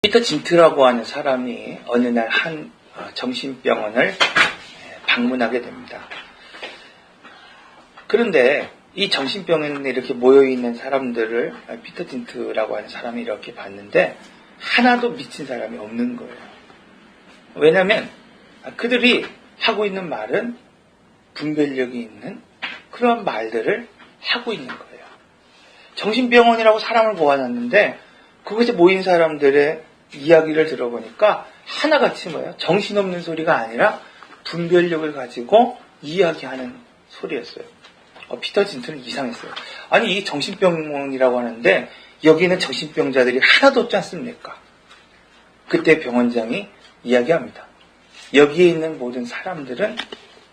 피터 진트라고 하는 사람이 어느 날 한 정신병원을 방문하게 됩니다. 그런데 이 정신병원에 이렇게 모여있는 사람들을 피터 진트라고 하는 사람이 이렇게 봤는데 하나도 미친 사람이 없는 거예요. 왜냐하면 그들이 하고 있는 말은 분별력이 있는 그런 말들을 하고 있는 거예요. 정신병원이라고 사람을 모아놨는데 그곳에 모인 사람들의 이야기를 들어보니까 하나같이 뭐예요? 정신없는 소리가 아니라 분별력을 가지고 이야기하는 소리였어요. 피터 진트는 이상했어요. 아니 이 정신병원이라고 하는데 여기는 정신병자들이 하나도 없지 않습니까? 그때 병원장이 이야기합니다. 여기에 있는 모든 사람들은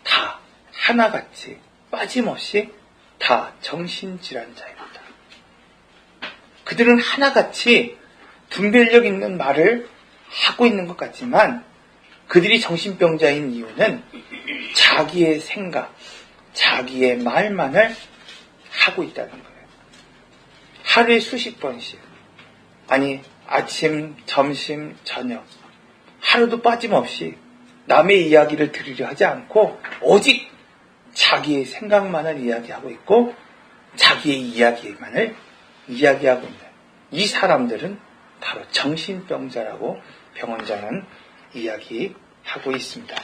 다 하나같이 빠짐없이 다 정신질환자입니다. 그들은 하나같이 분별력 있는 말을 하고 있는 것 같지만 그들이 정신병자인 이유는 자기의 생각, 자기의 말만을 하고 있다는 거예요. 하루에 수십 번씩, 아니 아침, 점심, 저녁 하루도 빠짐없이 남의 이야기를 들으려 하지 않고 오직 자기의 생각만을 이야기하고 있고 자기의 이야기만을 이야기하고 있는 이 사람들은 바로 정신병자라고 병원장은 이야기하고 있습니다.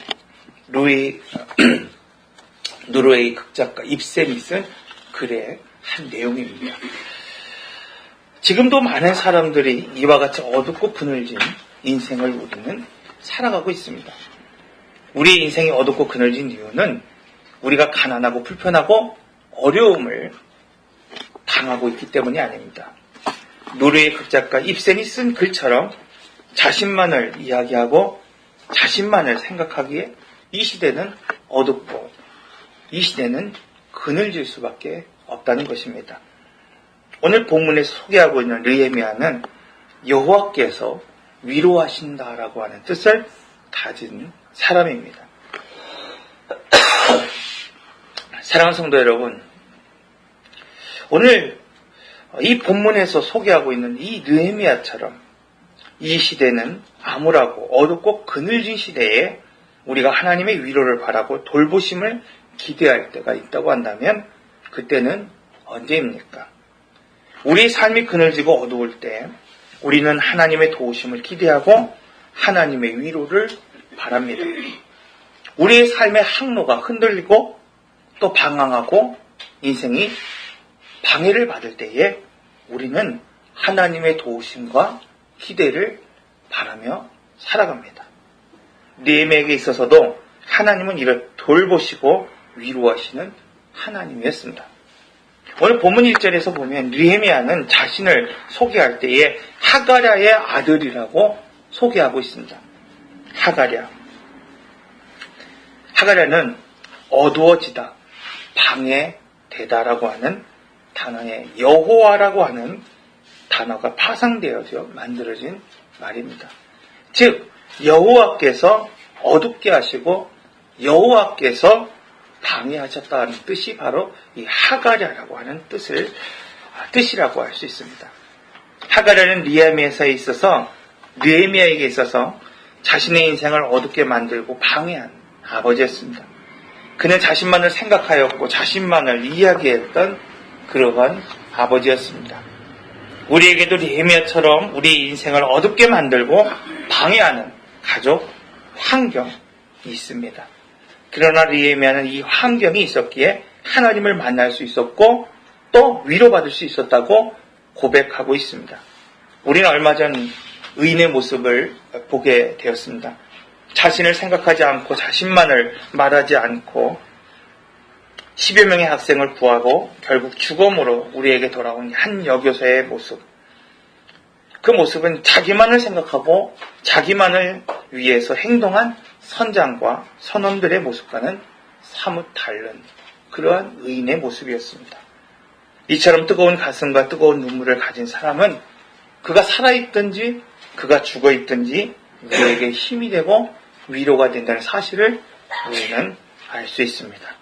노르웨이 극작가 입센이 쓴 글의 한 내용입니다. 지금도 많은 사람들이 이와 같이 어둡고 그늘진 인생을 우리는 살아가고 있습니다. 우리의 인생이 어둡고 그늘진 이유는 우리가 가난하고 불편하고 어려움을 당하고 있기 때문이 아닙니다. 노르웨이 극작가 입센이 쓴 글처럼 자신만을 이야기하고 자신만을 생각하기에 이 시대는 어둡고 이 시대는 그늘질 수밖에 없다는 것입니다. 오늘 본문에 소개하고 있는 느헤미야는 여호와께서 위로하신다라고 하는 뜻을 가진 사람입니다. 사랑하는 성도 여러분, 오늘 이 본문에서 소개하고 있는 이 느헤미야처럼 이 시대는 암울하고 어둡고 그늘진 시대에 우리가 하나님의 위로를 바라고 돌보심을 기대할 때가 있다고 한다면 그때는 언제입니까? 우리의 삶이 그늘지고 어두울 때 우리는 하나님의 도우심을 기대하고 하나님의 위로를 바랍니다. 우리의 삶의 항로가 흔들리고 또 방황하고 인생이 방해를 받을 때에 우리는 하나님의 도우심과 기대를 바라며 살아갑니다. 느헤미야에게 있어서도 하나님은 이를 돌보시고 위로하시는 하나님이었습니다. 오늘 본문 1절에서 보면 느헤미야는 자신을 소개할 때에 하가랴의 아들이라고 소개하고 있습니다. 하가랴는 어두워지다, 방해되다라고 하는 단어에 여호와라고 하는 단어가 파생되어져 만들어진 말입니다. 즉 여호와께서 어둡게 하시고 여호와께서 방해하셨다는 뜻이 바로 이 하가랴라고 하는 뜻이라고 할 수 있습니다. 하가랴는 느헤미야에게 있어서 자신의 인생을 어둡게 만들고 방해한 아버지였습니다. 그는 자신만을 생각하였고 자신만을 이야기했던 그러한 아버지였습니다. 우리에게도 느헤미야처럼 우리의 인생을 어둡게 만들고 방해하는 가족 환경이 있습니다. 그러나 느헤미야는 이 환경이 있었기에 하나님을 만날 수 있었고 또 위로받을 수 있었다고 고백하고 있습니다. 우리는 얼마 전 의인의 모습을 보게 되었습니다. 자신을 생각하지 않고 자신만을 말하지 않고 10여 명의 학생을 구하고 결국 죽음으로 우리에게 돌아온 한 여교사의 모습. 그 모습은 자기만을 생각하고 자기만을 위해서 행동한 선장과 선원들의 모습과는 사뭇 다른 그러한 의인의 모습이었습니다. 이처럼 뜨거운 가슴과 뜨거운 눈물을 가진 사람은 그가 살아있든지 그가 죽어있든지 우리에게 힘이 되고 위로가 된다는 사실을 우리는 알 수 있습니다.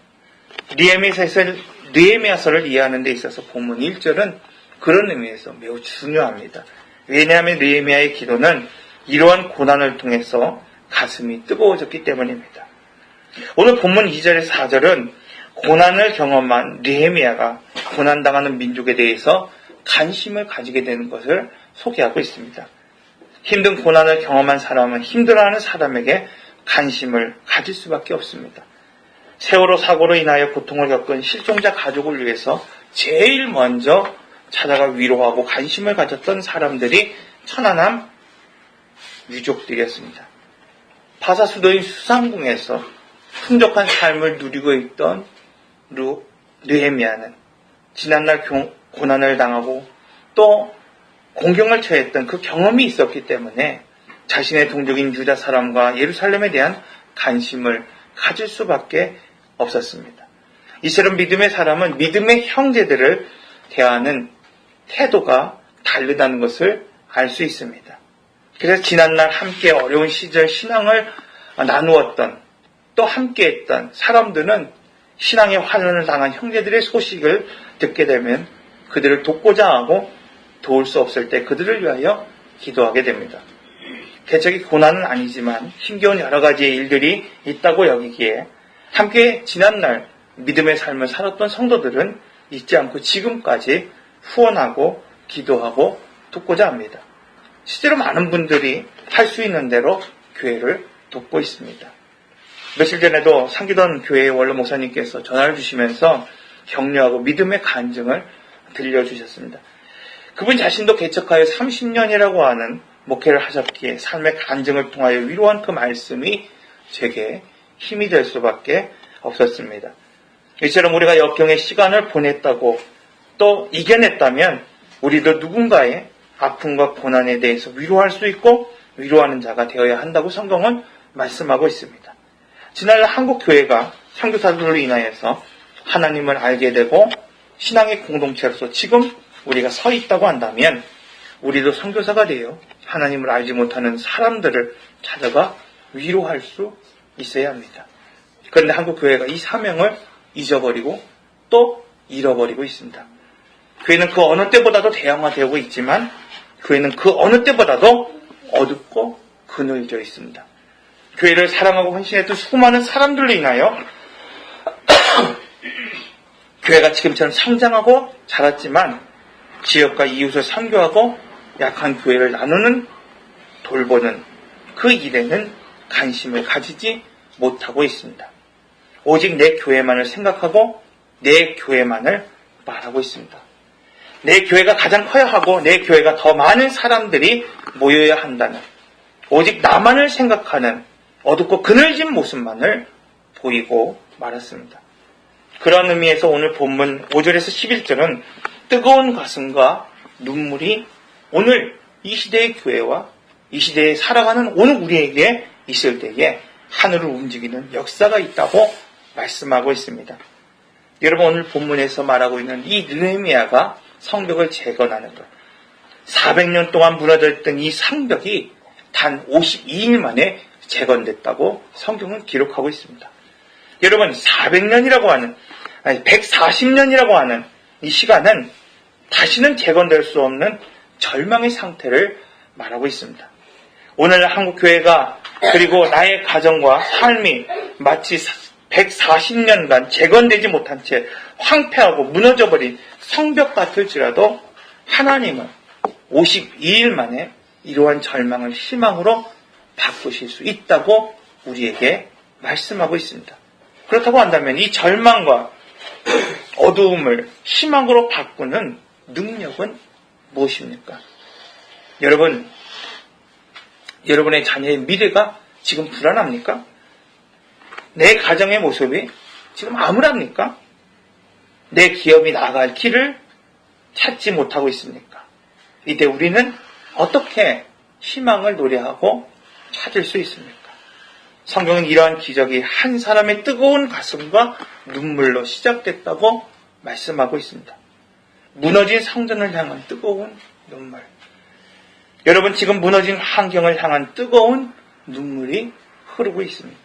느헤미야서를 이해하는 데 있어서 본문 1절은 그런 의미에서 매우 중요합니다. 왜냐하면 느헤미야의 기도는 이러한 고난을 통해서 가슴이 뜨거워졌기 때문입니다. 오늘 본문 2절에서 4절은 고난을 경험한 느헤미야가 고난당하는 민족에 대해서 관심을 가지게 되는 것을 소개하고 있습니다. 힘든 고난을 경험한 사람은 힘들어하는 사람에게 관심을 가질 수밖에 없습니다. 세월호 사고로 인하여 고통을 겪은 실종자 가족을 위해서 제일 먼저 찾아가 위로하고 관심을 가졌던 사람들이 천안함 유족들이었습니다. 바사 수도인 수상궁에서 풍족한 삶을 누리고 있던 느헤미야는 지난날 고난을 당하고 또 공경을 처했던 그 경험이 있었기 때문에 자신의 동족인 유다 사람과 예루살렘에 대한 관심을 가질 수밖에 없었습니다. 이처럼 믿음의 사람은 믿음의 형제들을 대하는 태도가 다르다는 것을 알 수 있습니다. 그래서 지난날 함께 어려운 시절 신앙을 나누었던 또 함께했던 사람들은 신앙의 환난을 당한 형제들의 소식을 듣게 되면 그들을 돕고자 하고 도울 수 없을 때 그들을 위하여 기도하게 됩니다. 개척이 고난은 아니지만 힘겨운 여러 가지의 일들이 있다고 여기기에 함께 지난날 믿음의 삶을 살았던 성도들은 잊지 않고 지금까지 후원하고 기도하고 돕고자 합니다. 실제로 많은 분들이 할 수 있는 대로 교회를 돕고 있습니다. 며칠 전에도 상기동 교회의 원로 목사님께서 전화를 주시면서 격려하고 믿음의 간증을 들려주셨습니다. 그분 자신도 개척하여 30년이라고 하는 목회를 하셨기에 삶의 간증을 통하여 위로한 그 말씀이 제게 힘이 될 수밖에 없었습니다. 이처럼 우리가 역경의 시간을 보냈다고 또 이겨냈다면 우리도 누군가의 아픔과 고난에 대해서 위로할 수 있고 위로하는 자가 되어야 한다고 성경은 말씀하고 있습니다. 지난날 한국 교회가 선교사들로 인하여서 하나님을 알게 되고 신앙의 공동체로서 지금 우리가 서 있다고 한다면 우리도 선교사가 되어 하나님을 알지 못하는 사람들을 찾아가 위로할 수 있어야 합니다. 그런데 한국 교회가 이 사명을 잊어버리고 또 잃어버리고 있습니다. 교회는 그 어느 때보다도 대형화되고 있지만 교회는 그 어느 때보다도 어둡고 그늘져 있습니다. 교회를 사랑하고 헌신했던 수많은 사람들로 인하여 교회가 지금처럼 성장하고 자랐지만 지역과 이웃을 선교하고 약한 교회를 나누는 돌보는 그 일에는 관심을 가지지 못하고 있습니다. 오직 내 교회만을 생각하고 내 교회만을 말하고 있습니다. 내 교회가 가장 커야 하고 내 교회가 더 많은 사람들이 모여야 한다는 오직 나만을 생각하는 어둡고 그늘진 모습만을 보이고 말았습니다. 그런 의미에서 오늘 본문 5절에서 11절은 뜨거운 가슴과 눈물이 오늘 이 시대의 교회와 이 시대에 살아가는 오늘 우리에게 있을 때에 하늘을 움직이는 역사가 있다고 말씀하고 있습니다. 여러분 오늘 본문에서 말하고 있는 이 느헤미야가 성벽을 재건하는 것 400년 동안 무너져 있던 이 성벽이 단 52일 만에 재건됐다고 성경은 기록하고 있습니다. 여러분 400년이라고 하는 140년이라고 하는 이 시간은 다시는 재건될 수 없는 절망의 상태를 말하고 있습니다. 오늘 한국교회가 그리고 나의 가정과 삶이 마치 140년간 재건되지 못한 채 황폐하고 무너져버린 성벽 같을지라도 하나님은 52일 만에 이러한 절망을 희망으로 바꾸실 수 있다고 우리에게 말씀하고 있습니다. 그렇다고 한다면 이 절망과 어두움을 희망으로 바꾸는 능력은 무엇입니까? 여러분의 자녀의 미래가 지금 불안합니까? 내 가정의 모습이 지금 암울합니까? 내 기업이 나아갈 길을 찾지 못하고 있습니까? 이때 우리는 어떻게 희망을 노래하고 찾을 수 있습니까? 성경은 이러한 기적이 한 사람의 뜨거운 가슴과 눈물로 시작됐다고 말씀하고 있습니다. 무너진 성전을 향한 뜨거운 눈물. 여러분 지금 무너진 환경을 향한 뜨거운 눈물이 흐르고 있습니까?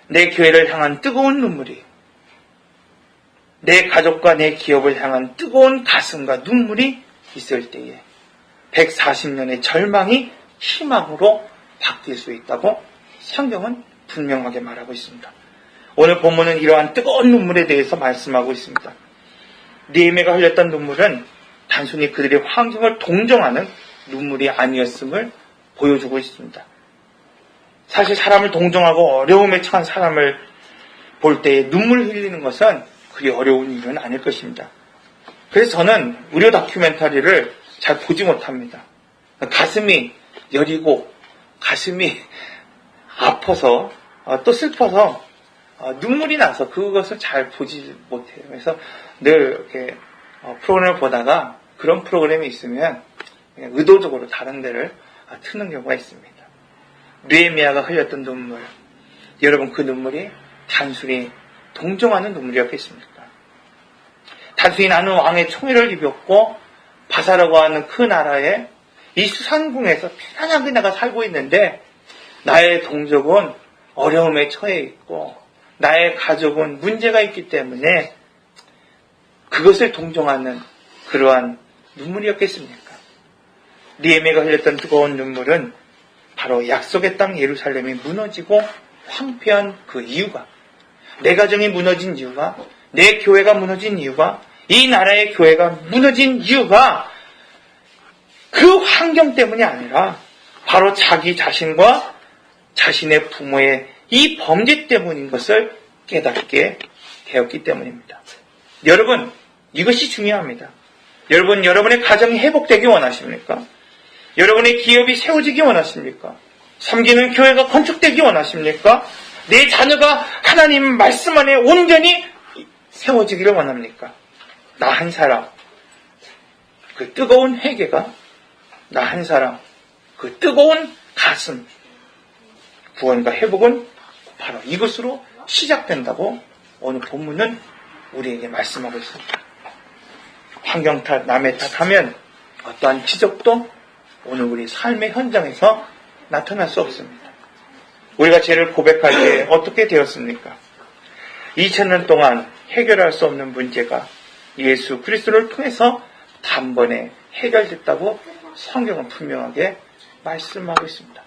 내 교회를 향한 뜨거운 눈물이, 내 가족과 내 기업을 향한 뜨거운 가슴과 눈물이 있을 때에 140년의 절망이 희망으로 바뀔 수 있다고 성경은 분명하게 말하고 있습니다. 오늘 본문은 이러한 뜨거운 눈물에 대해서 말씀하고 있습니다. 느헤미야가 흘렸던 눈물은 단순히 그들의 환경을 동정하는 눈물이 아니었음을 보여주고 있습니다. 사실 사람을 동정하고 어려움에 처한 사람을 볼 때에 눈물 흘리는 것은 그리 어려운 일은 아닐 것입니다. 그래서 저는 의료 다큐멘터리를 잘 보지 못합니다. 가슴이 여리고 가슴이 아파서 또 슬퍼서 눈물이 나서 그것을 잘 보지 못해요. 그래서 늘 이렇게 프로그램을 보다가 그런 프로그램이 있으면 그냥 의도적으로 다른 데를 트는 경우가 있습니다. 느헤미야가 흘렸던 눈물, 여러분 그 눈물이 단순히 동정하는 눈물이었겠습니까? 단순히 나는 왕의 총애를 입었고 바사라고 하는 그 나라에 이 수상궁에서 편안하게 내가 살고 있는데 나의 동족은 어려움에 처해 있고 나의 가족은 문제가 있기 때문에 그것을 동정하는 그러한 눈물이었겠습니까? 느헤미야가 흘렸던 뜨거운 눈물은 바로 약속의 땅 예루살렘이 무너지고 황폐한 그 이유가, 내 가정이 무너진 이유가, 내 교회가 무너진 이유가, 이 나라의 교회가 무너진 이유가 그 환경 때문이 아니라 바로 자기 자신과 자신의 부모의 이 범죄 때문인 것을 깨닫게 되었기 때문입니다. 여러분, 이것이 중요합니다. 여러분, 여러분의 가정이 회복되기 원하십니까? 여러분의 기업이 세워지기 원하십니까? 섬기는 교회가 건축되기 원하십니까? 내 자녀가 하나님 말씀 안에 온전히 세워지기를 원합니까? 나 한 사람, 그 뜨거운 회개가, 나 한 사람, 그 뜨거운 가슴, 구원과 회복은 바로 이것으로 시작된다고 오늘 본문은 우리에게 말씀하고 있습니다. 환경 탓, 남의 탓 하면 어떠한 기적도 오늘 우리 삶의 현장에서 나타날 수 없습니다. 우리가 죄를 고백할 때 어떻게 되었습니까? 2000년 동안 해결할 수 없는 문제가 예수 그리스도를 통해서 단번에 해결됐다고 성경은 분명하게 말씀하고 있습니다.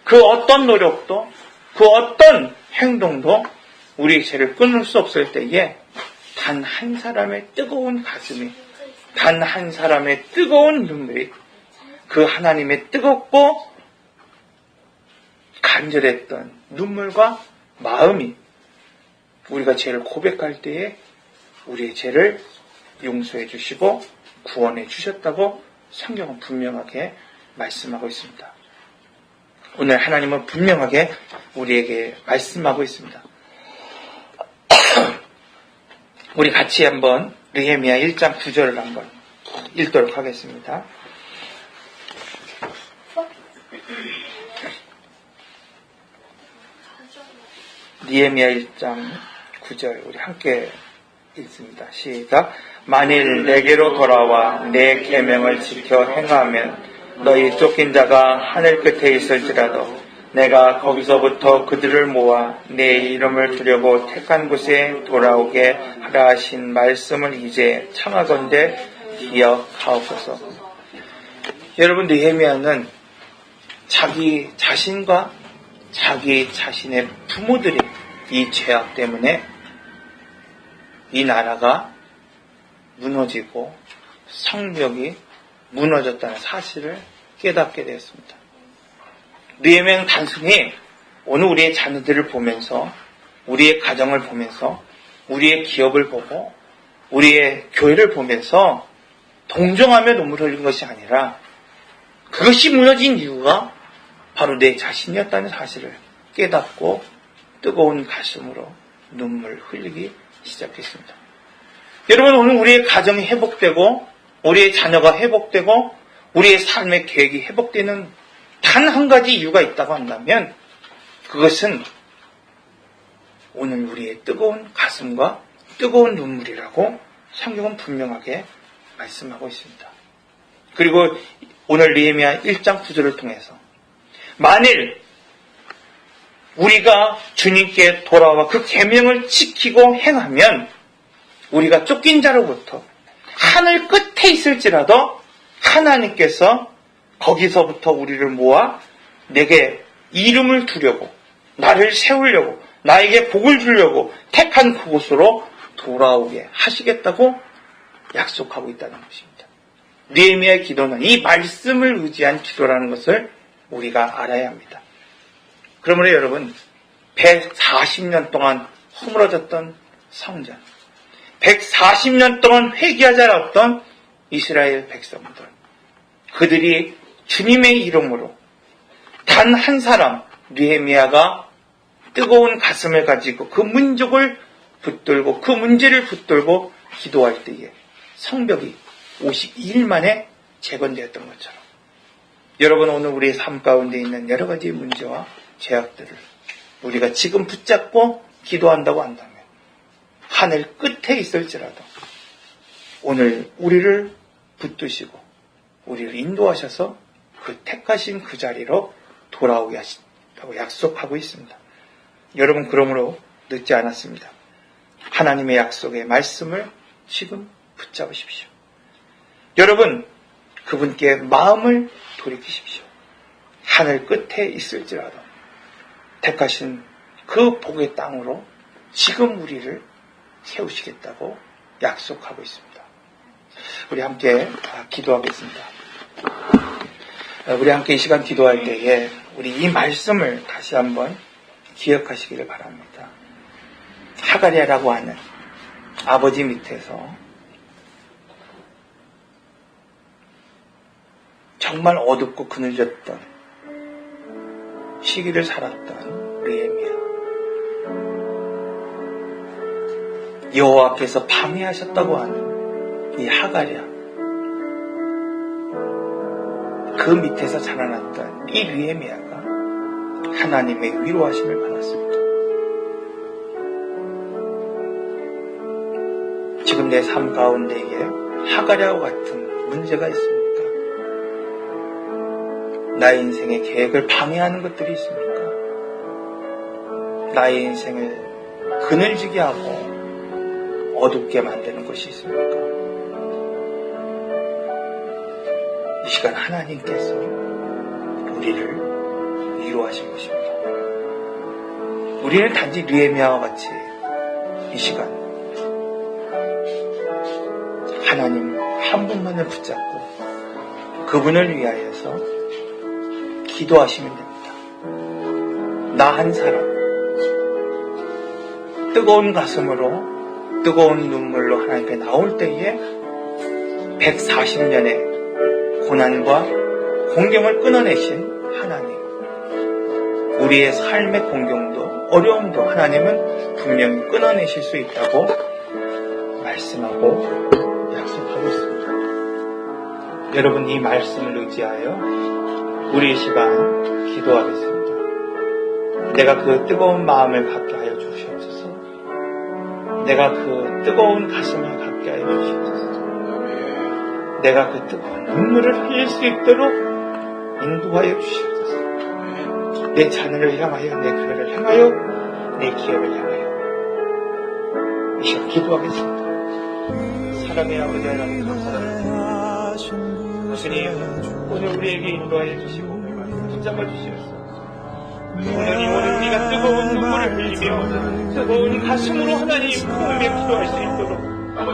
그 어떤 노력도 그 어떤 행동도 우리의 죄를 끊을 수 없을 때에 단 한 사람의 뜨거운 가슴이, 단 한 사람의 뜨거운 눈물이, 그 하나님의 뜨겁고 간절했던 눈물과 마음이 우리가 죄를 고백할 때에 우리의 죄를 용서해 주시고 구원해 주셨다고 성경은 분명하게 말씀하고 있습니다. 오늘 하나님은 분명하게 우리에게 말씀하고 있습니다. 우리 같이 한번 느헤미야 1장 9절을 한번 읽도록 하겠습니다. 느헤미야 1장 9절 우리 함께 읽습니다. 시작. 만일 내게로 돌아와 내 계명을 지켜 행하면 너희 쫓긴 자가 하늘 끝에 있을지라도 내가 거기서부터 그들을 모아 내 이름을 두려고 택한 곳에 돌아오게 하라 하신 말씀을 이제 청하건대 기억하옵소서. 여러분, 느헤미야는 자기 자신과 자기 자신의 부모들이 이 죄악 때문에 이 나라가 무너지고 성벽이 무너졌다는 사실을 깨닫게 되었습니다. 느헤미야는 단순히 오늘 우리의 자녀들을 보면서, 우리의 가정을 보면서, 우리의 기업을 보고, 우리의 교회를 보면서 동정하며 눈물을 흘린 것이 아니라 그것이 무너진 이유가 바로 내 자신이었다는 사실을 깨닫고 뜨거운 가슴으로 눈물 흘리기 시작했습니다. 여러분, 오늘 우리의 가정이 회복되고 우리의 자녀가 회복되고 우리의 삶의 계획이 회복되는 단 한 가지 이유가 있다고 한다면 그것은 오늘 우리의 뜨거운 가슴과 뜨거운 눈물이라고 성경은 분명하게 말씀하고 있습니다. 그리고 오늘 느헤미야 1장 9절을 통해서 만일 우리가 주님께 돌아와 그 계명을 지키고 행하면 우리가 쫓긴 자로부터 하늘 끝에 있을지라도 하나님께서 거기서부터 우리를 모아 내게 이름을 두려고, 나를 세우려고, 나에게 복을 주려고 택한 그곳으로 돌아오게 하시겠다고 약속하고 있다는 것입니다. 느헤미야의 기도는 이 말씀을 의지한 기도라는 것을 우리가 알아야 합니다. 그러므로 여러분, 140년 동안 허물어졌던 성전, 140년 동안 회개하지 않았던 이스라엘 백성들, 그들이 주님의 이름으로 단 한 사람 느헤미야가 뜨거운 가슴을 가지고 그 민족을 붙들고 그 문제를 붙들고 기도할 때에 성벽이 52일 만에 재건되었던 것처럼, 여러분, 오늘 우리의 삶 가운데 있는 여러 가지 문제와 죄악들을 우리가 지금 붙잡고 기도한다고 한다면 하늘 끝에 있을지라도 오늘 우리를 붙드시고 우리를 인도하셔서 그 택하신 그 자리로 돌아오게 하신다고 약속하고 있습니다. 여러분, 그러므로 늦지 않았습니다. 하나님의 약속의 말씀을 지금 붙잡으십시오. 여러분, 그분께 마음을 돌이키십시오. 하늘 끝에 있을지라도 택하신 그 복의 땅으로 지금 우리를 세우시겠다고 약속하고 있습니다. 우리 함께 기도하겠습니다. 우리 함께 이 시간 기도할 때에 우리 이 말씀을 다시 한번 기억하시기를 바랍니다. 하가랴라고 하는 아버지 밑에서 정말 어둡고 그늘졌던 시기를 살았던 느헤미야, 여호와께서 방해하셨다고 하는 이 하가랴, 그 밑에서 자라났던 이 느헤미야가 하나님의 위로하심을 받았습니다. 지금 내 삶 가운데에 하가랴와 같은 문제가 있습니까? 나의 인생의 계획을 방해하는 것들이 있습니까? 나의 인생을 그늘지게 하고 어둡게 만드는 것이 있습니까? 이 시간 하나님께서 우리를 위로하신 것입니다. 우리는 단지 느헤미야와 같이 이 시간 하나님 한 분만을 붙잡고 그분을 위하여서 기도하시면 됩니다. 나 한 사람, 뜨거운 가슴으로 뜨거운 눈물로 하나님께 나올 때에 140년의 고난과 공경을 끊어내신 하나님, 우리의 삶의 공경도 어려움도 하나님은 분명히 끊어내실 수 있다고 말씀하고 약속하고 있습니다. 여러분, 이 말씀을 의지하여 우리 이 시간 기도하겠습니다. 내가 그 뜨거운 마음을 갖게 하여 주시옵소서. 내가 그 뜨거운 가슴을 갖게 하여 주시옵소서. 내가 그 뜨거운 눈물을 흘릴 수 있도록 인도하여 주시옵소서. 내 자녀를 향하여, 내 교회를 향하여, 내 기업을 향하여 이 시간 기도하겠습니다. 사랑의 아버지 하나님, 감사합니다. 주님, 오늘 우리에게 인도하여 주시고 붙잡아 주시옵소서. 오늘 우리가 뜨거운 눈물을 흘리며 뜨거운 가슴으로 하나님 품으며 기도할 수 있도록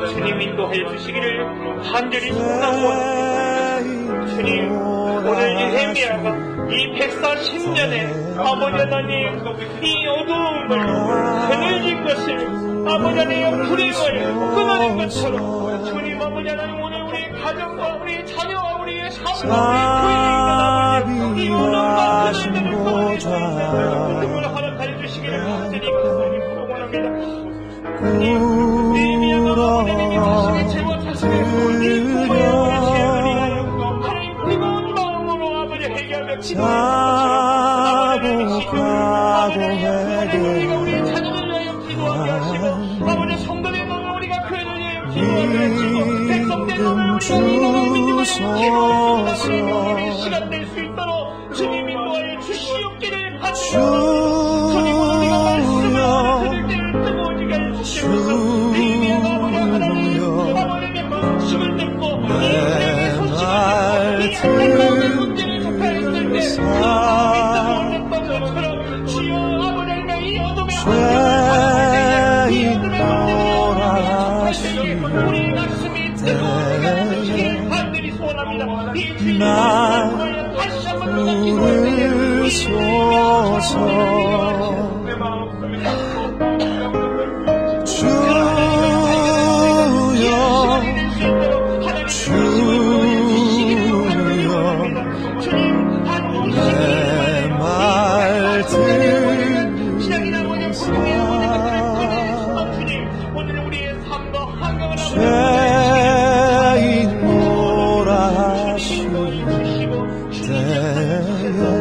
주님 인도하여 주시기를 간절히 소원하고 원합니다. 주님, 오늘 느헤미야가 이 140년의 아버지 하나님 이 어두움을 그늘진 것을 아버지 하나님의 불임을 끊어낸 것처럼 주님 아버지 하나님, 오늘 우리 가정과 우리 자녀와 우리의 삶과 우리 교회에 있는 아버지 이 어두움과 그늘들을 끊어낼 수 있는 믿음을 허락하여 주시기를 간절히 원합니다. 느헤미야가 아버지님이 자신의 죄와 자신의 이 부모의 죄를 위하여 하나님 뜨거운 마음으로 아버지 회개하며 기도하는 것처럼 아버지 우리가 우리 자녀를 위하여 기도하게 하시고 아버지 성도의 마음 우리가 교회를 위하여 기도하게 하시고 백성된 마음을 우리가 기도하는 시간 될 수 있도록 주님 인도하여 주시옵기를 간절히 주님 우리가 말씀을 들을 때 뜨거워지게 해주시옵소서. 느헤미야가 아버지의 말씀을 듣고 이 세상의 소식을 듣고 이 날 부르소서. 주여 내 말 들으사. 죄인 몰아주실 때에